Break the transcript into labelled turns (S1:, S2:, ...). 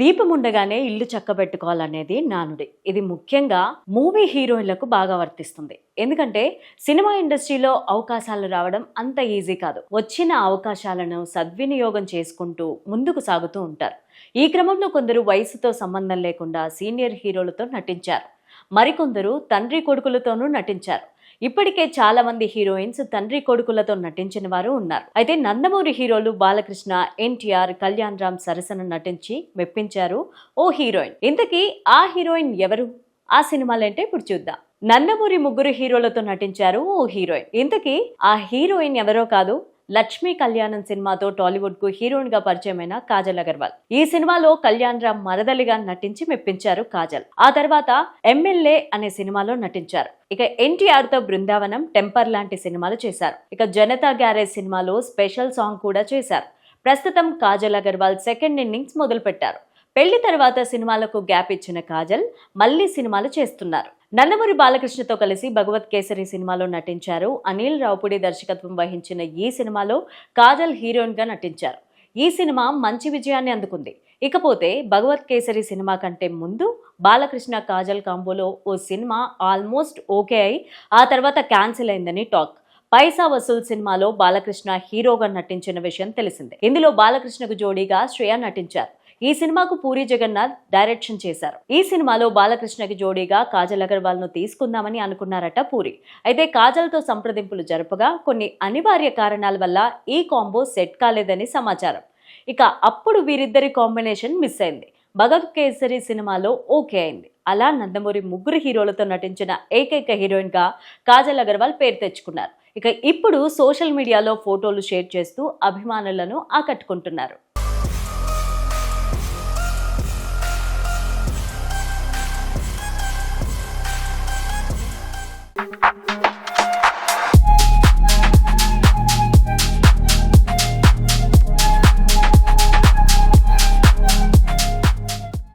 S1: దీపం ఉండగానే ఇల్లు చక్కబెట్టుకోవాలనేది నానుడి. ఇది ముఖ్యంగా మూవీ హీరోయిన్లకు బాగా వర్తిస్తుంది. ఎందుకంటే సినిమా ఇండస్ట్రీలో అవకాశాలు రావడం అంత ఈజీ కాదు. వచ్చిన అవకాశాలను సద్వినియోగం చేసుకుంటూ ముందుకు సాగుతూ ఉంటారు. ఈ క్రమంలో కొందరు వయసుతో సంబంధం లేకుండా సీనియర్ హీరోలతో నటించారు. మరికొందరు తండ్రి కొడుకులతోనూ నటించారు. ఇప్పటికే చాలా మంది హీరోయిన్స్ తండ్రి కొడుకులతో నటించిన వారు ఉన్నారు. అయితే నందమూరి హీరోలు బాలకృష్ణ, ఎన్టీఆర్, కళ్యాణ్ రామ్ సరసన నటించి మెప్పించారు ఓ హీరోయిన్. ఇంతకీ ఆ హీరోయిన్ ఎవరు? ఆ సినిమాలేంటే ఇప్పుడు చూద్దాం. నందమూరి ముగ్గురు హీరోలతో నటించారు ఓ హీరోయిన్. ఇంతకీ ఆ హీరోయిన్ ఎవరో కాదు, లక్ష్మీ కళ్యాణం సినిమాతో టాలీవుడ్ కు హీరోయిన్ గా పరిచయమైన కాజల్ అగర్వాల్. ఈ సినిమాలో కళ్యాణ్ రామ్ మరదలిగా నటించి మెప్పించారు కాజల్. ఆ తర్వాత ఎమ్మెల్యే అనే సినిమాలో నటించారు. ఇక ఎన్టీఆర్ తో బృందావనం, టెంపర్ లాంటి సినిమాలు చేశారు. ఇక జనతా గ్యారేజ్ సినిమాలో స్పెషల్ సాంగ్ కూడా చేశారు. ప్రస్తుతం కాజల్ అగర్వాల్ సెకండ్ ఇన్నింగ్స్ మొదలు పెట్టారు. పెళ్లి తర్వాత సినిమాలకు గ్యాప్ ఇచ్చిన కాజల్ మళ్లీ సినిమాలు చేస్తున్నారు. నందమూరి బాలకృష్ణతో కలిసి భగవత్ కేసరి సినిమాలో నటించారు. అనిల్ రావుపూడి దర్శకత్వం వహించిన ఈ సినిమాలో కాజల్ హీరోయిన్ గా నటించారు. ఈ సినిమా మంచి విజయాన్ని అందుకుంది. ఇకపోతే భగవత్ కేసరి సినిమా కంటే ముందు బాలకృష్ణ కాజల్ కాంబోలో ఓ సినిమా ఆల్మోస్ట్ ఓకే అయి ఆ తర్వాత క్యాన్సిల్ అయిందని టాక్. పైసా వసూల్ సినిమాలో బాలకృష్ణ హీరోగా నటించిన విషయం తెలిసిందే. ఇందులో బాలకృష్ణకు జోడీగా శ్రేయ నటించారు. ఈ సినిమాకు పూరి జగన్నాథ్ డైరెక్షన్ చేశారు. ఈ సినిమాలో బాలకృష్ణకి జోడీగా కాజల్ అగర్వాల్ ను తీసుకుందామని అనుకున్నారట పూరి. అయితే కాజల్ తో సంప్రదింపులు జరపగా కొన్ని అనివార్య కారణాల వల్ల ఈ కాంబో సెట్ కాలేదని సమాచారం. ఇక అప్పుడు వీరిద్దరి కాంబినేషన్ మిస్ అయింది. భగవత్ కేసరి సినిమాలో ఓకే అయింది. అలా నందమూరి ముగ్గురు హీరోలతో నటించిన ఏకైక హీరోయిన్ గా కాజల్ అగర్వాల్ పేరు తెచ్చుకున్నారు. ఇక ఇప్పుడు సోషల్ మీడియాలో ఫోటోలు షేర్ చేస్తూ అభిమానులను ఆకట్టుకుంటున్నారు.